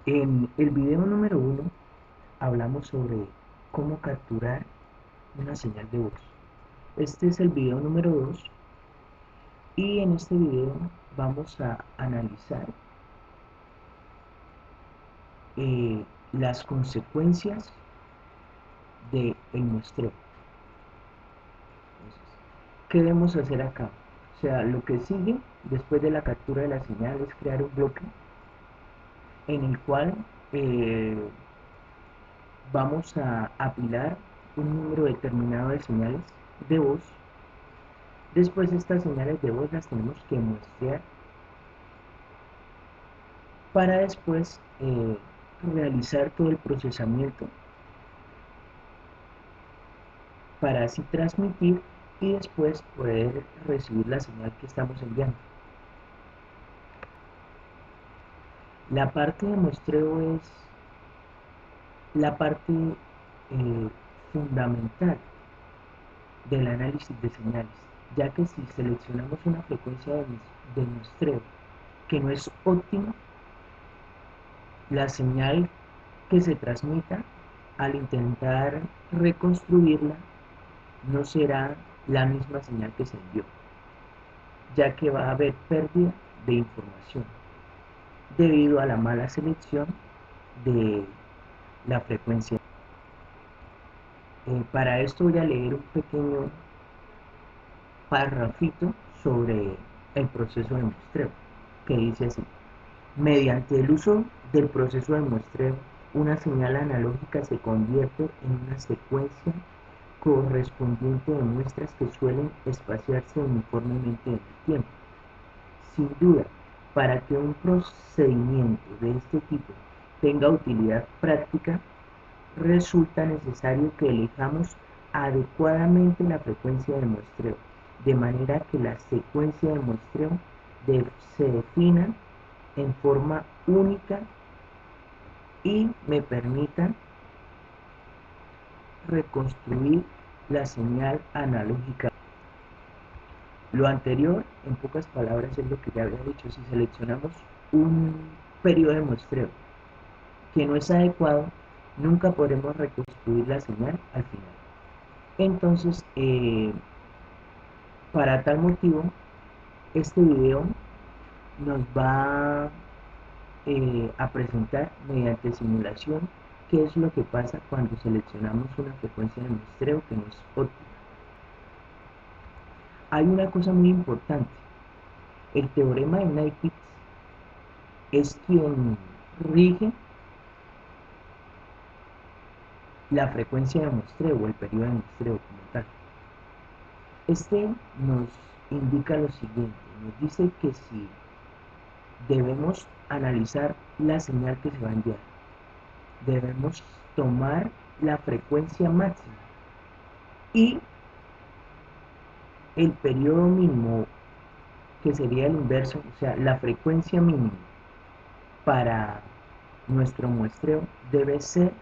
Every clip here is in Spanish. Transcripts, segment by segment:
En el video número uno hablamos sobre cómo capturar una señal de voz. Este es el video número 2 y en este video vamos a analizar eh, las consecuencias del muestreo. Entonces, ¿qué debemos hacer acá? O sea, lo que sigue después de la captura de la señal es crear un bloque en el cual eh, vamos a apilar un número determinado de señales de voz. Después estas señales de voz las tenemos que muestrear para después realizar todo el procesamiento para así transmitir y después poder recibir la señal que estamos enviando. La parte de muestreo es la parte fundamental del análisis de señales, ya que si seleccionamos una frecuencia de muestreo que no es óptima, la señal que se transmita al intentar reconstruirla no será la misma señal que se envió, ya que va a haber pérdida de información debido a la mala selección de la frecuencia. Para esto voy a leer un pequeño párrafito sobre el proceso de muestreo, que dice así: mediante el uso del proceso de muestreo, una señal analógica se convierte en una secuencia correspondiente de muestras que suelen espaciarse uniformemente en el tiempo. Sin duda, para que un procedimiento de este tipo tenga utilidad práctica, resulta necesario que elijamos adecuadamente la frecuencia de muestreo, de manera que la secuencia de muestreo se defina en forma única y me permita reconstruir la señal analógica. Lo anterior, en pocas palabras, es lo que ya había dicho. Si seleccionamos un periodo de muestreo que no es adecuado, nunca podremos reconstruir la señal al final. Entonces, para tal motivo, este video nos va a presentar mediante simulación qué es lo que pasa cuando seleccionamos una frecuencia de muestreo que no es óptima. Hay una cosa muy importante: el teorema de Naipitz es quien rige la frecuencia de muestreo o el periodo de muestreo como tal. Este nos indica lo siguiente: nos dice que si debemos analizar la señal que se va a enviar, debemos tomar la frecuencia máxima y el periodo mínimo, que sería el inverso, o sea, la frecuencia mínima para nuestro muestreo debe ser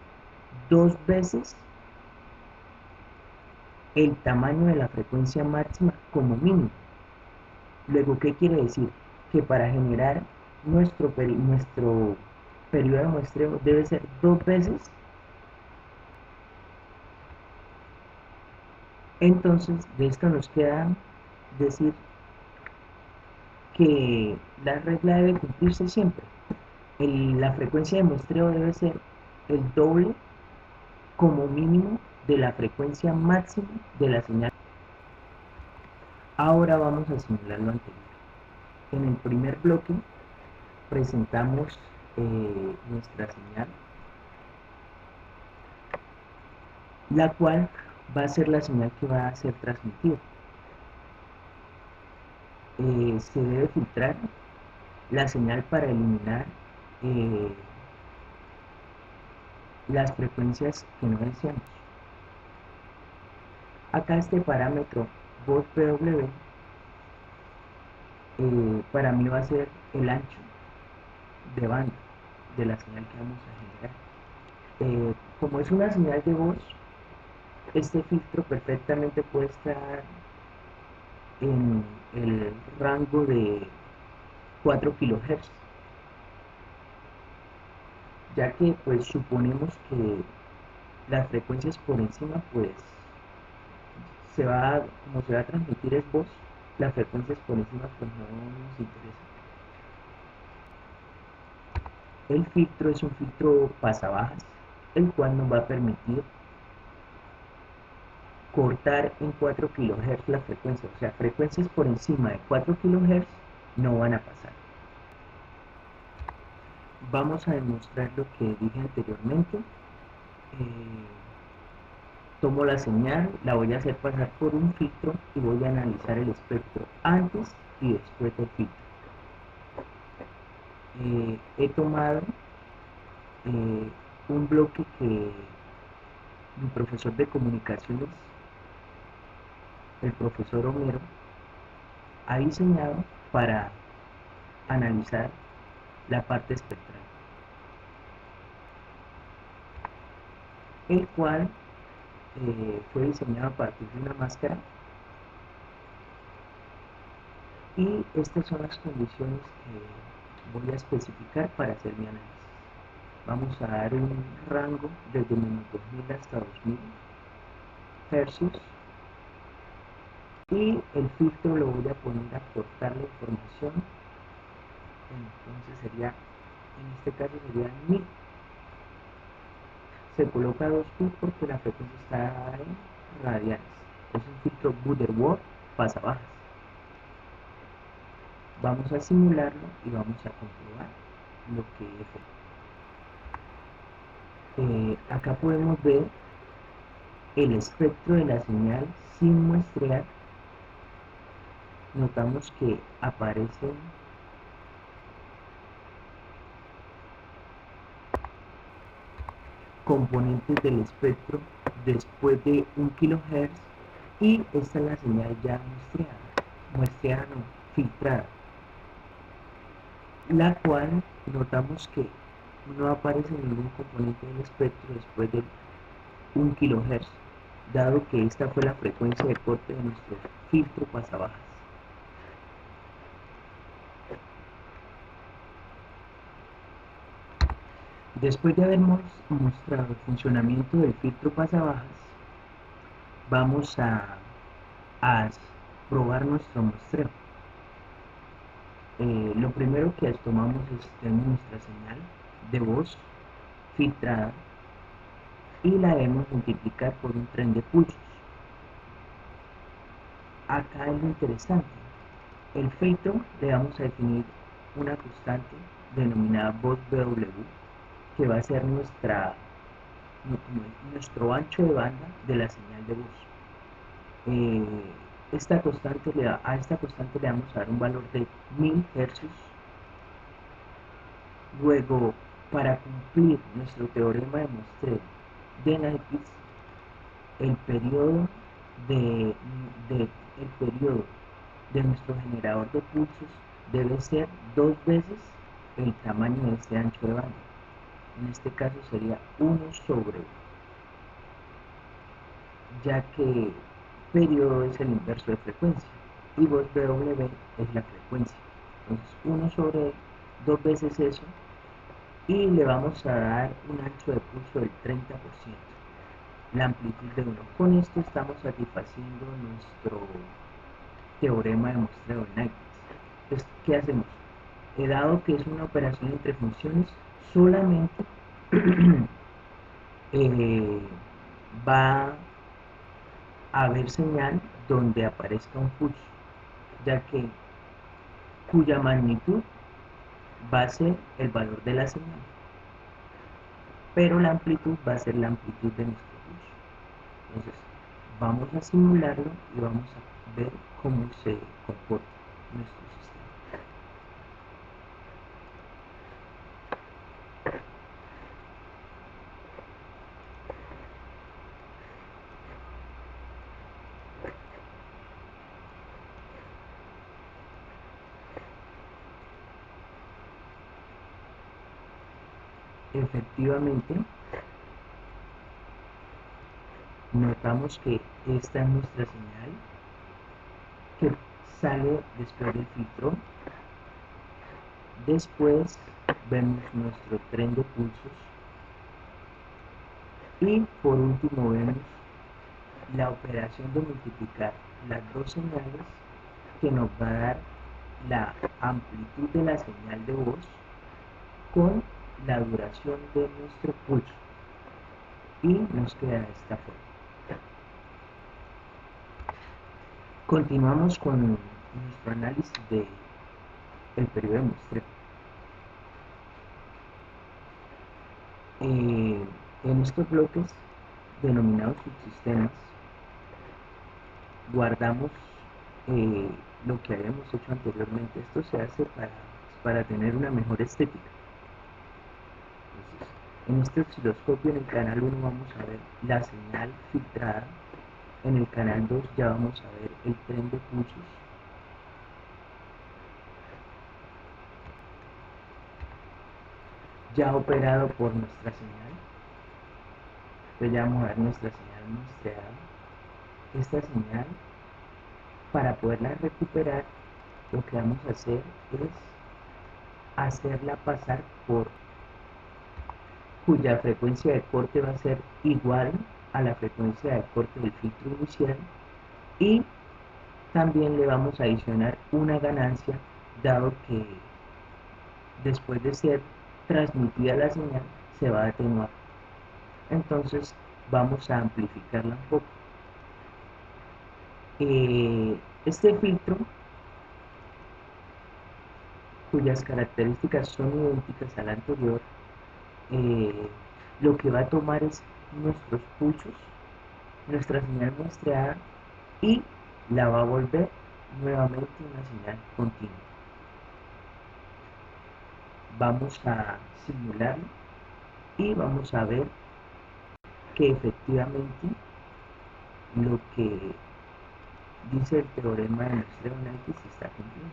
2 veces el tamaño de la frecuencia máxima como mínimo. Luego, ¿qué quiere decir? Que para generar nuestro periodo de muestreo debe ser 2 veces. Entonces, de esto nos queda decir que la regla debe cumplirse siempre. La frecuencia de muestreo debe ser el doble como mínimo de la frecuencia máxima de la señal. Ahora vamos a simular lo anterior. En el primer bloque presentamos nuestra señal, la cual va a ser la señal que va a ser transmitida. Se debe filtrar la señal para eliminar eh, las frecuencias que no deseamos. Acá este parámetro voz PW para mí va a ser el ancho de banda de la señal que vamos a generar. Como es una señal de voz, este filtro perfectamente puede estar en el rango de 4 kHz. ya que pues suponemos que las frecuencias por encima pues como se va a transmitir es voz, las frecuencias por encima pues no nos interesa. El filtro es un filtro pasabajas, el cual nos va a permitir cortar en 4 kHz la frecuencia, o sea, frecuencias por encima de 4 kHz no van a pasar. Vamos a demostrar lo que dije anteriormente. Tomo la señal, la voy a hacer pasar por un filtro y voy a analizar el espectro antes y después del filtro. He tomado un bloque que mi profesor de comunicaciones, el profesor Homero, ha diseñado para analizar la parte espectral, el cual fue diseñado a partir de una máscara, y estas son las condiciones que voy a especificar para hacer mi análisis. Vamos a dar un rango desde menos 2000 hasta 2000 hercios, y el filtro lo voy a poner a cortar la información. Entonces sería, en este caso sería 1000. Se coloca 2 pi porque la frecuencia está en radianes. Es un filtro Butterworth pasabajas. Vamos a simularlo y vamos a comprobar lo que es. Acá podemos ver el espectro de la señal sin muestrear. Notamos que aparecen componentes del espectro después de 1 kHz, y esta es la señal ya muestreada no, filtrada, la cual notamos que no aparece ningún componente del espectro después de 1 kHz, dado que esta fue la frecuencia de corte de nuestro filtro pasabajas. Después de haber mostrado el funcionamiento del filtro pasabajas, vamos a probar nuestro muestreo. Lo primero que tomamos es nuestra señal de voz filtrada y la debemos multiplicar por un tren de pulsos. Acá es lo interesante. El filtro le vamos a definir una constante denominada voz BW, que va a ser nuestro ancho de banda de la señal de voz. A esta constante le vamos a dar un valor de 1000 hercios. Luego, para cumplir nuestro teorema de muestreo de Nyquist, el periodo de nuestro generador de pulsos debe ser 2 veces el tamaño de este ancho de banda. En este caso sería 1 sobre 1, ya que periodo es el inverso de frecuencia y voz W es la frecuencia. Entonces 1 sobre 2 veces eso, y le vamos a dar un ancho de pulso del 30%, la amplitud de 1. Con esto estamos satisfaciendo nuestro teorema de muestreo de Nyquist. Entonces, ¿qué hacemos? Dado que es una operación entre funciones, solamente va a haber señal donde aparezca un pulso, ya que cuya magnitud va a ser el valor de la señal, pero la amplitud va a ser la amplitud de nuestro pulso. Entonces, vamos a simularlo y vamos a ver cómo se comporta nuestro sistema. Efectivamente, notamos que esta es nuestra señal que sale después del filtro. Después vemos nuestro tren de pulsos y por último vemos la operación de multiplicar las dos señales que nos va a dar la amplitud de la señal de voz con la duración de nuestro pulso y nos queda de esta forma. Continuamos con nuestro análisis del periodo de muestreo. En estos bloques denominados subsistemas guardamos lo que habíamos hecho anteriormente. Esto se hace para tener una mejor estética. Entonces, en este osciloscopio en el canal 1 vamos a ver la señal filtrada, en el canal 2 ya vamos a ver el tren de pulsos, ya operado por nuestra señal. Entonces ya vamos a ver nuestra señal muestreada. Esta señal, para poderla recuperar, lo que vamos a hacer es hacerla pasar por cuya frecuencia de corte va a ser igual a la frecuencia de corte del filtro inicial, y también le vamos a adicionar una ganancia, dado que después de ser transmitida la señal se va a atenuar. Entonces vamos a amplificarla un poco. Este filtro, cuyas características son idénticas al anterior, lo que va a tomar es nuestros pulsos, nuestra señal muestreada, y la va a volver nuevamente una señal continua. Vamos a simularlo y vamos a ver que efectivamente lo que dice el teorema de muestreo en X se está cumpliendo.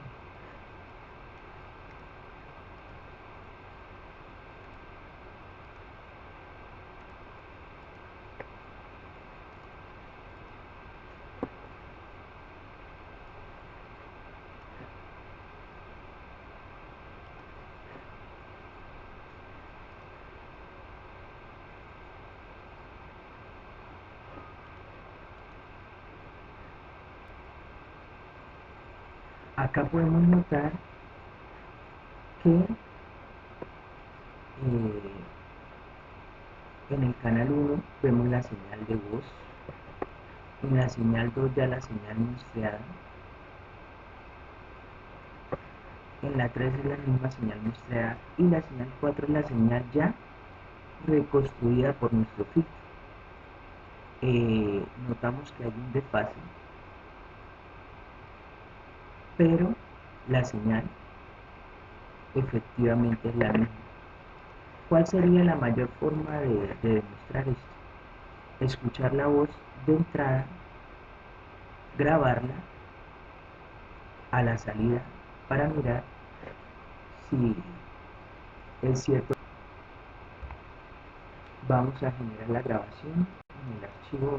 Acá podemos notar que en el canal 1 vemos la señal de voz, en la señal 2 ya la señal muestreada, en la 3 es la misma señal muestreada y la señal 4 es la señal ya reconstruida por nuestro filtro. Notamos que hay un desfase, pero la señal efectivamente es la misma. ¿Cuál sería la mayor forma de demostrar esto? Escuchar la voz de entrada, grabarla a la salida para mirar si es cierto. Vamos a generar la grabación en el archivo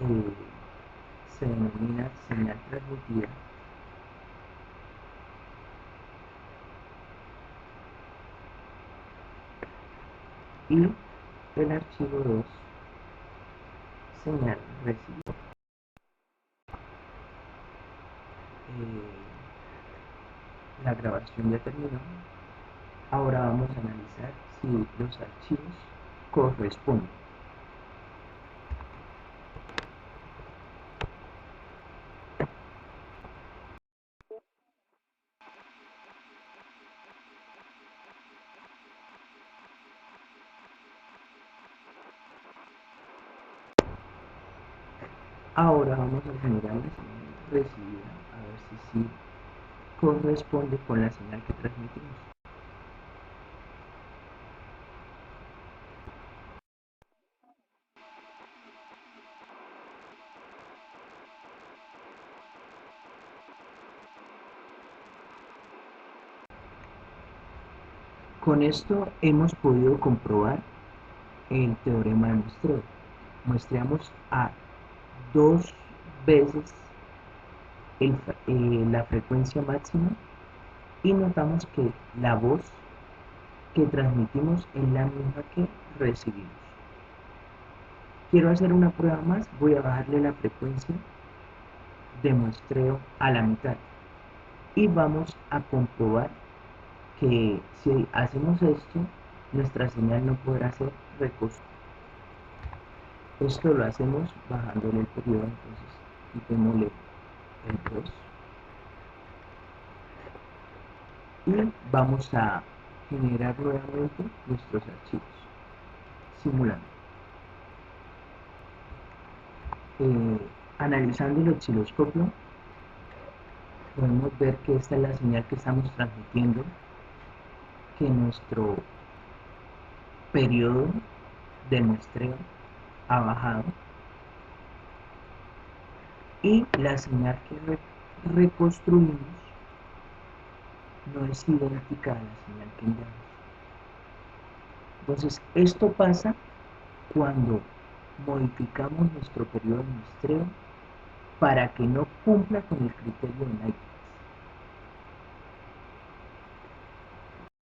1, se denomina señal transmitida, y el archivo 2, señal recibida. La grabación ya terminó. Ahora vamos a analizar si los archivos corresponden. Ahora vamos a generar la señal recibida, a ver si sí corresponde con la señal que transmitimos. Con esto hemos podido comprobar el teorema de muestreo. Muestreamos a dos veces la frecuencia máxima y notamos que la voz que transmitimos es la misma que recibimos. Quiero hacer una prueba más, voy a bajarle la frecuencia de muestreo a la mitad y vamos a comprobar que si hacemos esto, nuestra señal no podrá ser reconstruida. Esto lo hacemos bajándole el periodo, entonces quitémosle el 2 y vamos a generar nuevamente nuestros archivos simulando. Analizando el osciloscopio podemos ver que esta es la señal que estamos transmitiendo, que nuestro periodo de muestreo ha bajado y la señal que reconstruimos no es idéntica a la señal que enviamos. Entonces esto pasa cuando modificamos nuestro periodo de muestreo para que no cumpla con el criterio de Knight.